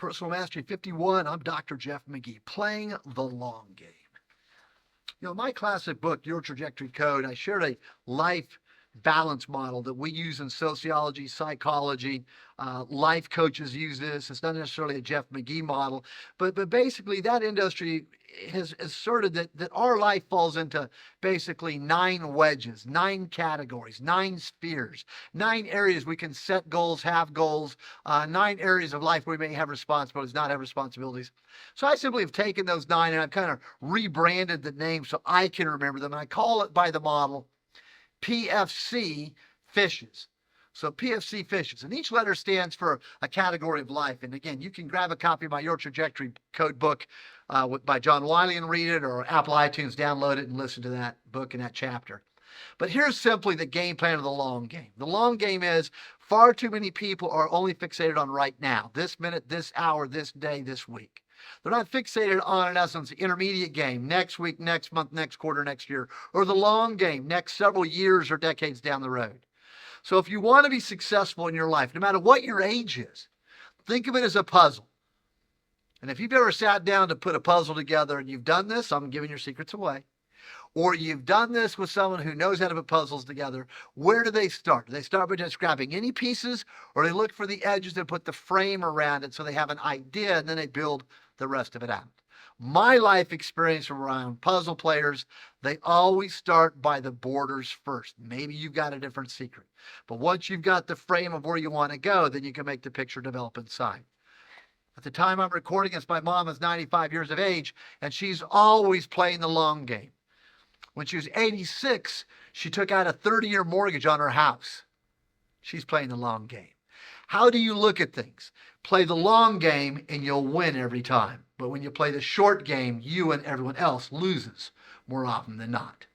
Personal Mastery 51. I'm Dr. Jeff McGee, playing the long game. In my classic book, Your Trajectory Code, I shared a life balance model that we use in sociology, psychology. Life coaches use this. It's not necessarily a Jeff McGee model, but basically that industry has asserted that our life falls into basically 9 wedges, 9 categories, 9 spheres, 9 areas we can set goals, have goals, 9 areas of life where we may have responsibilities, not have responsibilities. So I simply have taken those 9 and I've kind of rebranded the name so I can remember them. And I call it by the model PFC fishes. So PFC fishes, and each letter stands for a category of life. And again, you can grab a copy of my Your Trajectory Code book by John Wiley and read it, or Apple iTunes, download it and listen to that book and that chapter. But here's simply the game plan of the long game. The long game is far too many people are only fixated on right now, this minute, this hour, this day, this week. They're not fixated on, in essence, the intermediate game, next week, next month, next quarter, next year, or the long game, next several years or decades down the road. So if you want to be successful in your life, no matter what your age is, think of it as a puzzle. And if you've ever sat down to put a puzzle together and you've done this, I'm giving your secrets away, or you've done this with someone who knows how to put puzzles together, where do they start? Do they start by just grabbing any pieces, or they look for the edges and put the frame around it so they have an idea and then they build the rest of it out? My life experience around puzzle players, they always start by the borders first. Maybe you've got a different secret, but once you've got the frame of where you want to go, then you can make the picture develop inside. At the time I'm recording this, my mom is 95 years of age, and she's always playing the long game. When she was 86, she took out a 30-year mortgage on her house. She's playing the long game. How do you look at things? Play the long game and you'll win every time. But when you play the short game, you and everyone else loses more often than not.